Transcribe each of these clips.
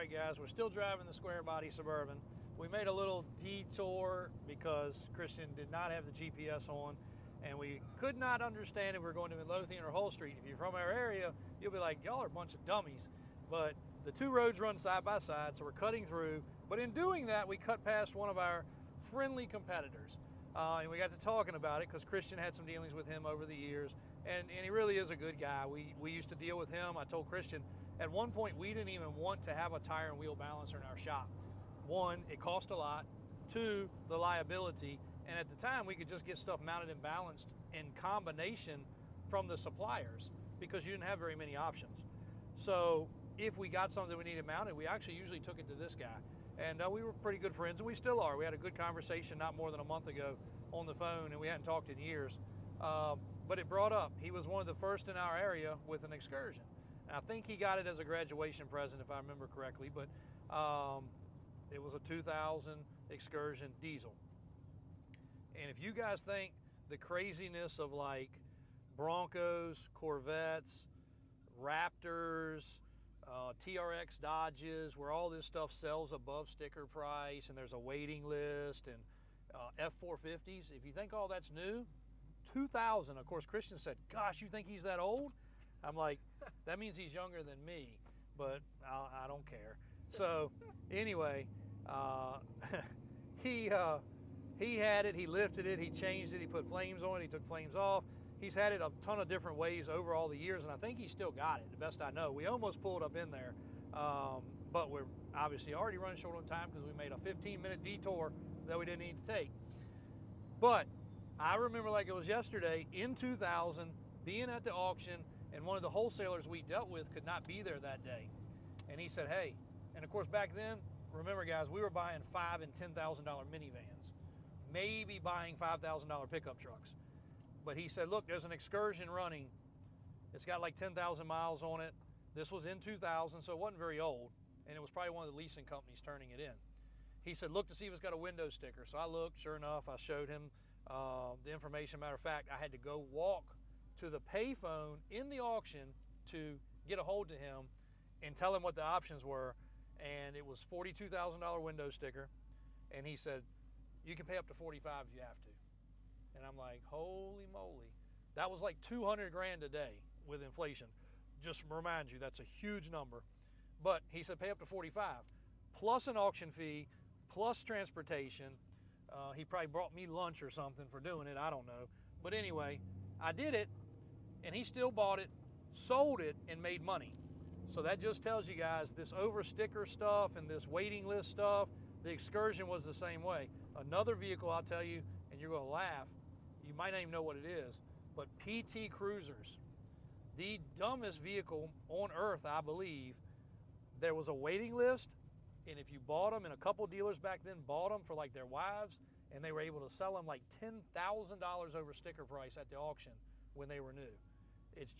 right, guys, we're still driving the Squarebody Suburban. We made a little detour because Christian did not have the GPS on, and we could not understand if we were going to Midlothian or Hull Street. If you're from our area, you'll be like, y'all are a bunch of dummies. But the two roads run side by side, so we're cutting through. But in doing that, we cut past one of our friendly competitors. And we got to talking about it because Christian had some dealings with him over the years, and he really is a good guy. We used to deal with him. I told Christian, at one point, we didn't even want to have a tire and wheel balancer in our shop. One, it cost a lot. Two, the liability. And at the time, we could just get stuff mounted and balanced in combination from the suppliers because you didn't have very many options. So if we got something we needed mounted, we actually usually took it to this guy. And we were pretty good friends, and we still are. We had a good conversation not more than a month ago on the phone, and we hadn't talked in years. But it brought up, he was one of the first in our area with an excursion. And I think he got it as a graduation present, if I remember correctly, but it was a 2000 excursion diesel. And if you guys think the craziness of like Broncos, Corvettes, Raptors, TRX Dodges, where all this stuff sells above sticker price and there's a waiting list, and F450s, if you think all that's new, 2000, of course, Christian said, gosh, you think he's that old? I'm like, that means he's younger than me, but I don't care. So anyway, he had it, he lifted it, he changed it, he put flames on it, he took flames off. He's had it a ton of different ways over all the years, and I think he still got it, the best I know. We almost pulled up in there, but we're obviously already running short on time because we made a 15-minute detour that we didn't need to take. But I remember like it was yesterday, in 2000, being at the auction, and one of the wholesalers we dealt with could not be there that day. And he said, hey, and of course back then, remember guys, we were buying $5,000 and $10,000 minivans, maybe buying $5,000 pickup trucks. But he said, look, there's an excursion running. It's got like 10,000 miles on it. This was in 2000, so it wasn't very old. And it was probably one of the leasing companies turning it in. He said, look to see if it's got a window sticker. So I looked, sure enough, I showed him the information. Matter of fact, I had to go walk to the payphone in the auction to get a hold of him and tell him what the options were. And it was $42,000 window sticker. And he said, you can pay up to $45,000 if you have to. And I'm like, holy moly. That was like 200 grand a day with inflation. Just remind you, that's a huge number. But he said, pay up to 45, plus an auction fee, plus transportation. He probably brought me lunch or something for doing it. I don't know. But anyway, I did it, and he still bought it, sold it, and made money. So that just tells you guys, this over sticker stuff and this waiting list stuff, the excursion was the same way. Another vehicle, I'll tell you, and you're going to laugh, you might not even know what it is, but PT Cruisers, the dumbest vehicle on earth, I believe. There was a waiting list, and if you bought them, and a couple dealers back then bought them for like their wives, and they were able to sell them like $10,000 over sticker price at the auction when they were new. It's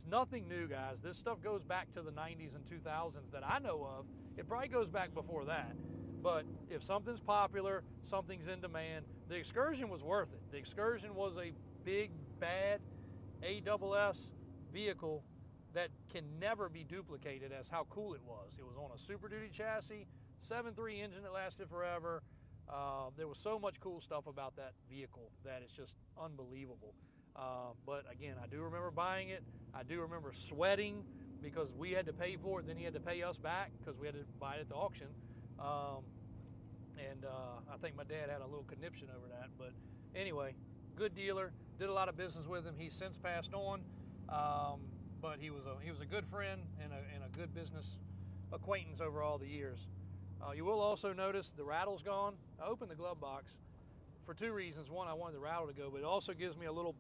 nothing new, guys. This stuff goes back to the 90s and 2000s that I know of. It probably goes back before that. But if something's popular, something's in demand, the excursion was worth it. The excursion was a big, bad ASS vehicle that can never be duplicated as how cool it was. It was on a Super Duty chassis, 7.3 engine that lasted forever. There was so much cool stuff about that vehicle that it's just unbelievable. But again, I do remember buying it. I do remember sweating because we had to pay for it. Then he had to pay us back because we had to buy it at the auction. I think my dad had a little conniption over that. But anyway, good dealer. Did a lot of business with him. He's since passed on. But he was a good friend and a good business acquaintance over all the years. You will also notice the rattle's gone. I opened the glove box for two reasons. One, I wanted the rattle to go, but it also gives me a little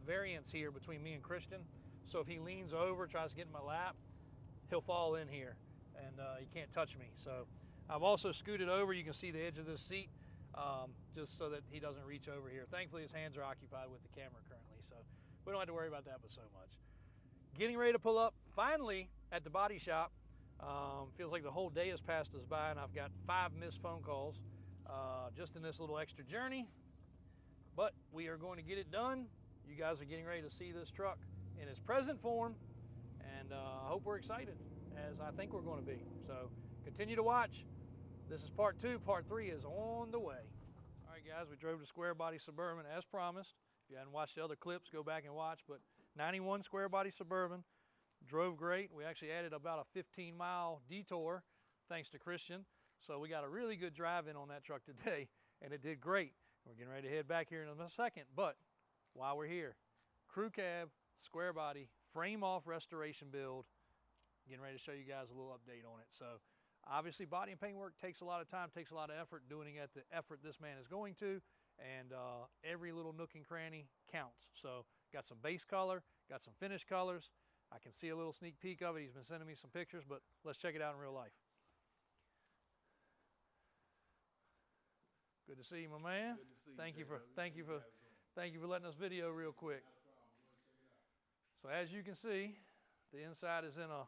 variance here between me and Christian. So if he leans over, tries to get in my lap, he'll fall in here, and he can't touch me. So I've also scooted over. You can see the edge of this seat, just so that he doesn't reach over here. Thankfully, his hands are occupied with the camera currently, so we don't have to worry about that but so much. Getting ready to pull up, finally, at the body shop. Feels like the whole day has passed us by, and I've got 5 missed phone calls just in this little extra journey. But we are going to get it done. You guys are getting ready to see this truck in its present form, and I hope we're excited. as I think we're going to be. So continue to watch. This is part 2. Part 3 is on the way. All right, guys, we drove the Squarebody Suburban as promised. If you hadn't watched the other clips, go back and watch. But 91 Squarebody Suburban, drove great. We actually added about a 15-mile detour thanks to Christian. So we got a really good drive-in on that truck today, and it did great. We're getting ready to head back here in a second, but while we're here, crew cab, Squarebody, frame-off restoration build, getting ready to show you guys a little update on it. So obviously body and paint work takes a lot of time, takes a lot of effort. Doing it at the effort this man is going to, and every little nook and cranny counts. So got some base color, got some finished colors. I can see a little sneak peek of it. He's been sending me some pictures, but let's check it out in real life. Good to see you, my man. Good to see you. Thank you for letting us video real quick. So as you can see, the inside is in a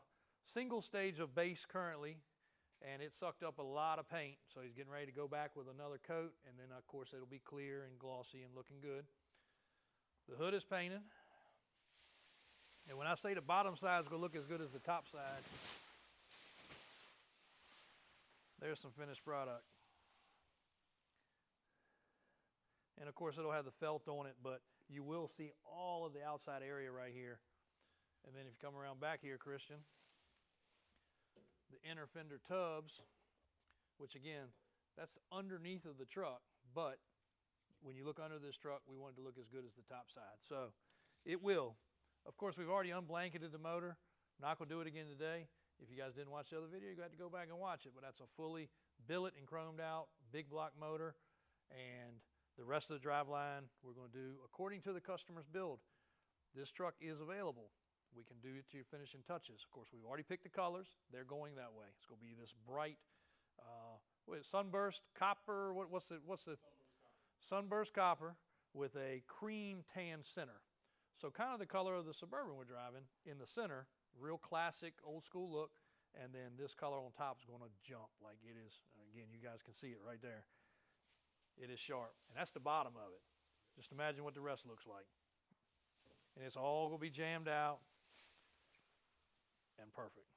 single stage of base currently, and it sucked up a lot of paint. So he's getting ready to go back with another coat, and then of course it'll be clear and glossy and looking good. The hood is painted. And when I say the bottom side is going to look as good as the top side, there's some finished product. And of course it'll have the felt on it, but you will see all of the outside area right here. And then if you come around back here, Christian, the inner fender tubs, which again, that's underneath of the truck, but when you look under this truck, we want it to look as good as the top side. So it will. Of course, we've already unblanketed the motor. Not going to do it again today. If you guys didn't watch the other video, you got to go back and watch it. But that's a fully billet and chromed out big block motor. And the rest of the driveline we're going to do according to the customer's build. This truck is available. We can do it to your finishing touches. Of course, we've already picked the colors. They're going that way. It's going to be this bright sunburst copper. What's the sunburst copper with a cream tan center. So kind of the color of the Suburban we're driving in the center, real classic old school look, and then this color on top is going to jump like it is. Again, you guys can see it right there. It is sharp, and that's the bottom of it. Just imagine what the rest looks like. And it's all going to be jammed out and perfect.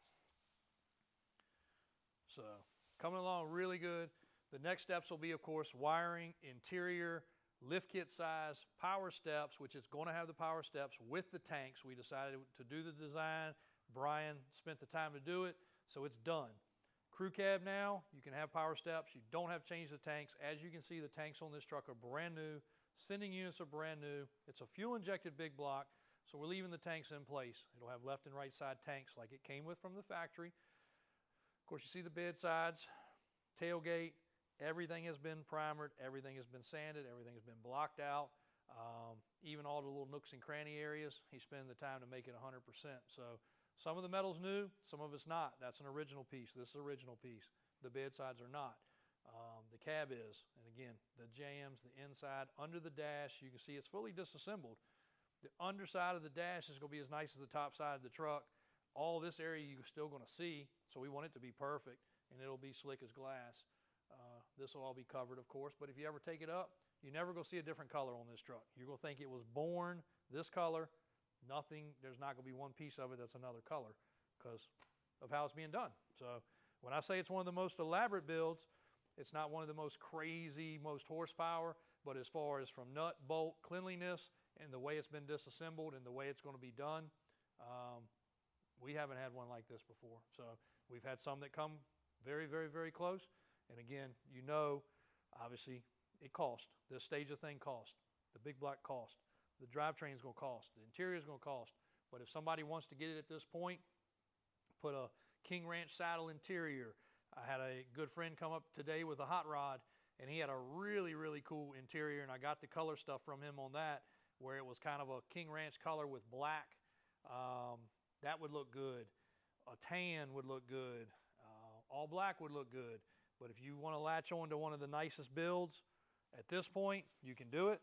So coming along really good. The next steps will be, of course, wiring, interior, lift kit size, power steps, which is going to have the power steps with the tanks. We decided to do the design. Brian spent the time to do it, so it's done. Crew cab now, you can have power steps. You don't have to change the tanks. As you can see, the tanks on this truck are brand new. Sending units are brand new. It's a fuel-injected big block, so we're leaving the tanks in place. It'll have left and right side tanks like it came with from the factory. Of course, you see the bed sides, tailgate. Everything has been primered, everything has been sanded, everything has been blocked out. Even all the little nooks and cranny areas, he's spending the time to make it 100%. So some of the metal's new, some of it's not. That's an original piece. This is an original piece. The bed sides are not. The cab is. And again, the jams, the inside, under the dash, you can see it's fully disassembled. The underside of the dash is going to be as nice as the top side of the truck. All this area you're still going to see, so we want it to be perfect, and it'll be slick as glass. This will all be covered, of course, but if you ever take it up, you're never going to see a different color on this truck. You're going to think it was born this color. Nothing, there's not going to be one piece of it that's another color because of how it's being done. So when I say it's one of the most elaborate builds, it's not one of the most crazy, most horsepower, but as far as from nut, bolt, cleanliness, and the way it's been disassembled and the way it's going to be done, we haven't had one like this before. So we've had some that come very, very, very close. And again, you know, obviously it cost. This stage of thing cost. The big block cost. The drivetrain is going to cost. The interior is going to cost. But if somebody wants to get it at this point, put a King Ranch saddle interior. I had a good friend come up today with a hot rod, and he had a really, really cool interior, and I got the color stuff from him on that, where it was kind of a King Ranch color with black. That would look good. A tan would look good. All black would look good. But if you want to latch on to one of the nicest builds, at this point, you can do it,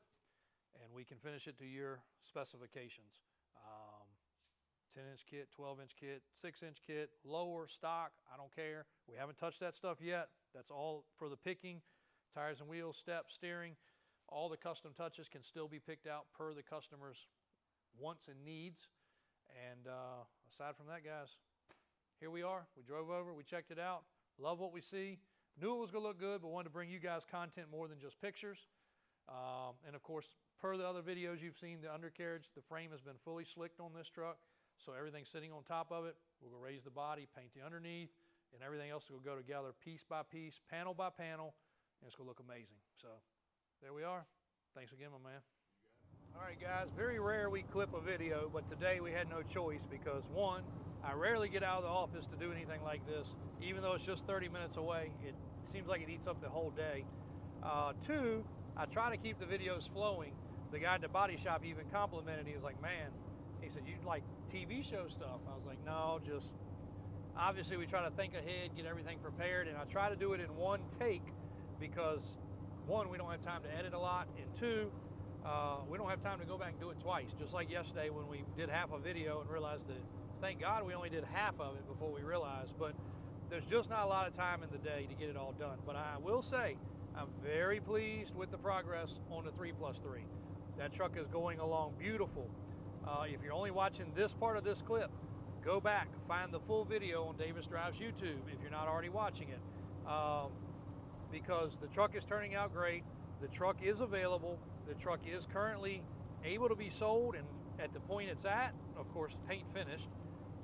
and we can finish it to your specifications. 10-inch kit, 12-inch kit, 6-inch kit, lower, stock, I don't care. We haven't touched that stuff yet. That's all for the picking. Tires and wheels, steps, steering, all the custom touches can still be picked out per the customer's wants and needs. And aside from that, guys, here we are. We drove over, we checked it out, love what we see. Knew it was going to look good, but wanted to bring you guys content more than just pictures. And of course, per the other videos you've seen, the undercarriage, the frame has been fully slicked on this truck. So everything's sitting on top of it. We'll go raise the body, paint the underneath, and everything else will go together piece by piece, panel by panel, and it's going to look amazing. So there we are. Thanks again, my man. All right, guys, very rare we clip a video, but today we had no choice because, one, I rarely get out of the office to do anything like this. Even though it's just 30 minutes away, it seems like it eats up the whole day. Two, I try to keep the videos flowing. The guy at the body shop even complimented. He was like, man, he said, you like TV show stuff? I was like, no, just, obviously we try to think ahead, get everything prepared, and I try to do it in one take because, one, we don't have time to edit a lot, and two, we don't have time to go back and do it twice. Just like yesterday when we did half a video and realized that, thank God we only did half of it before we realized, but there's just not a lot of time in the day to get it all done. But I will say, I'm very pleased with the progress on the 3+3. That truck is going along beautiful. If you're only watching this part of this clip, go back, find the full video on Davis Drive's YouTube if you're not already watching it. Because the truck is turning out great. The truck is available. The truck is currently able to be sold, and at the point it's at, of course, paint finished.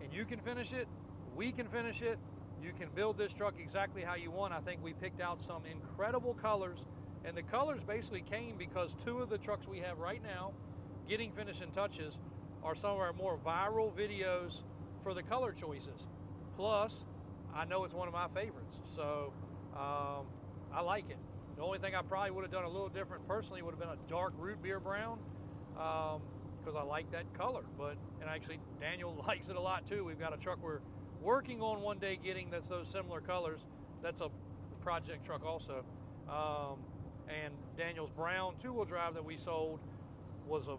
And you can finish it, we can finish it, you can build this truck exactly how you want. I think we picked out some incredible colors, and the colors basically came because two of the trucks we have right now, getting finishing touches, are some of our more viral videos for the color choices. Plus, I know it's one of my favorites, so I like it. The only thing I probably would have done a little different personally would have been a dark root beer brown, because I like that color. And actually Daniel likes it a lot too. We've got a truck we're working on one day getting that's those similar colors. That's a project truck also. And Daniel's brown two-wheel drive that we sold was a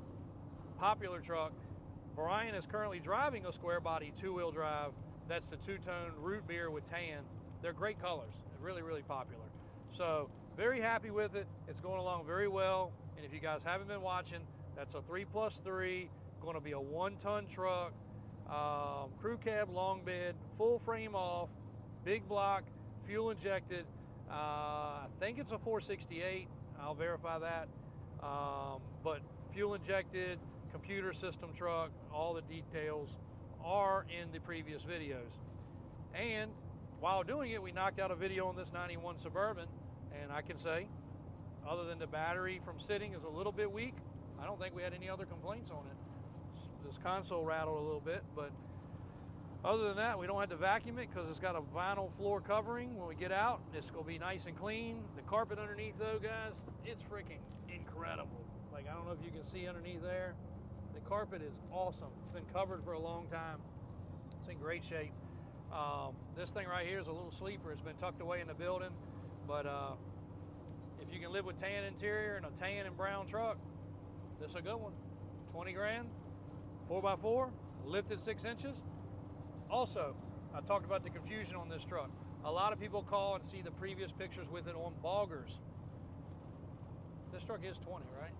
popular truck. Brian is currently driving a square body two-wheel drive. That's the two-tone root beer with tan. They're great colors. They're really, really popular. So very happy with it. It's going along very well. And if you guys haven't been watching, that's a 3+3, going to be a 1-ton truck, crew cab long bed, full frame off, big block, fuel injected. I think it's a 468. I'll verify that. But fuel injected, computer system truck, all the details are in the previous videos. And while doing it, we knocked out a video on this 91 Suburban, and I can say, other than the battery from sitting is a little bit weak, I don't think we had any other complaints on it. This console rattled a little bit, but other than that, we don't have to vacuum it because it's got a vinyl floor covering. When we get out, it's going to be nice and clean. The carpet underneath, though, guys, it's freaking incredible. Like, I don't know if you can see underneath there. The carpet is awesome. It's been covered for a long time. It's in great shape. This thing right here is a little sleeper. It's been tucked away in the building, but if you can live with tan interior and a tan and brown truck, this is a good one. 20 grand, 4x4, lifted 6 inches. Also, I talked about the confusion on this truck. A lot of people call and see the previous pictures with it on boggers. This truck is 20, right?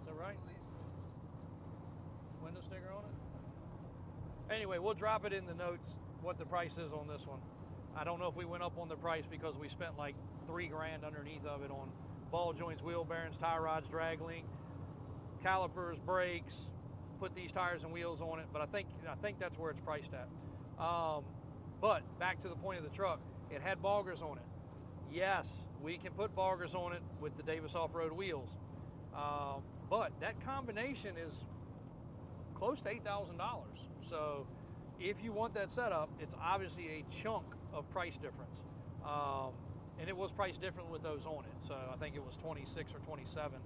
Is that right? Window sticker on it? Anyway, we'll drop it in the notes what the price is on this one. I don't know if we went up on the price because we spent like 3 grand underneath of it on ball joints, wheel bearings, tie rods, drag link, calipers, brakes, put these tires and wheels on it, but I think that's where it's priced at. But back to the point of the truck, it had boggers on it. Yes, we can put boggers on it with the Davis off-road wheels, but that combination is close to $8,000. So if you want that setup, it's obviously a chunk of price difference. And it was priced different with those on it. So I think it was 26 or 27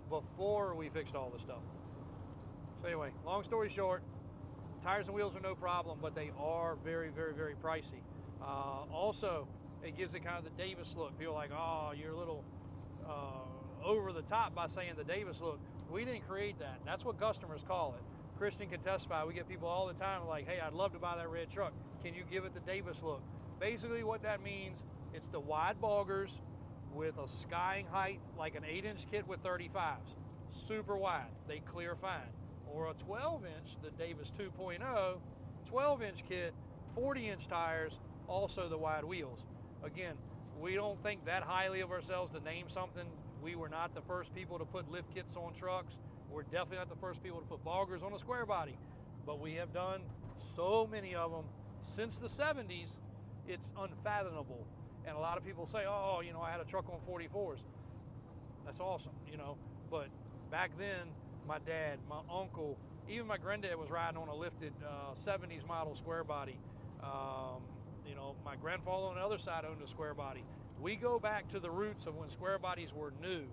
before we fixed all the stuff. So anyway, long story short, tires and wheels are no problem, but they are very, very, very pricey. Also, it gives it kind of the Davis look. People are like, oh, you're a little over the top by saying the Davis look. We didn't create that. That's what customers call it. Christian can testify. We get people all the time like, hey, I'd love to buy that red truck. Can you give it the Davis look? Basically what that means, it's the wide boggers with a skying height like an 8-inch kit with 35s. Super wide. They clear fine. Or a 12-inch, the Davis 2.0, 12-inch kit, 40-inch tires, also the wide wheels. Again, we don't think that highly of ourselves to name something. We were not the first people to put lift kits on trucks. We're definitely not the first people to put boggers on a square body, but we have done so many of them since the 70s, it's unfathomable. And a lot of people say, oh, you know, I had a truck on 44s. That's awesome, you know. But back then, my dad, my uncle, even my granddad was riding on a lifted 70s model square body. You know, my grandfather on the other side owned a square body. We go back to the roots of when square bodies were new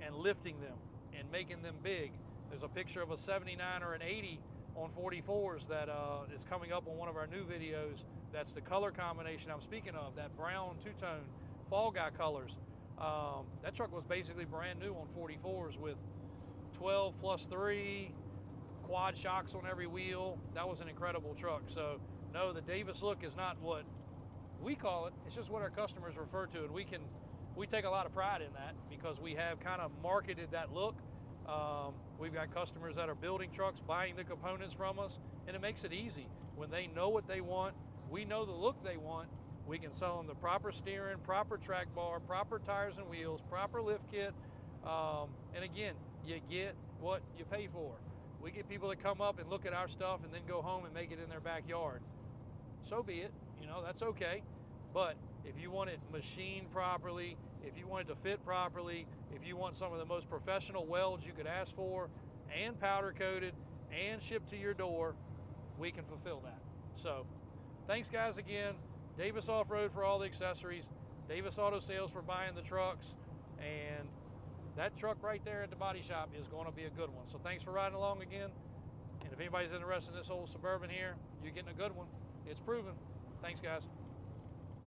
and lifting them and making them big. There's a picture of a 79 or an 80 on 44s that is coming up on one of our new videos. That's the color combination I'm speaking of, that brown two-tone Fall Guy colors. That truck was basically brand new on 44s with 12 plus 3 quad shocks on every wheel. That was an incredible truck. So no, the Davis look is not what we call it. It's just what our customers refer to, and we take a lot of pride in that because we have kind of marketed that look. We've got customers that are building trucks, buying the components from us, and it makes it easy. When they know what they want, we know the look they want, we can sell them the proper steering, proper track bar, proper tires and wheels, proper lift kit, and again, you get what you pay for. We get people that come up and look at our stuff and then go home and make it in their backyard. So be it, you know, that's okay. But if you want it machined properly, if you want it to fit properly, if you want some of the most professional welds you could ask for, and powder coated, and shipped to your door, we can fulfill that. So, thanks guys again. Davis Off-Road for all the accessories, Davis Auto Sales for buying the trucks, and that truck right there at the body shop is going to be a good one. So thanks for riding along again. And if anybody's interested in this old Suburban here, you're getting a good one. It's proven. Thanks guys.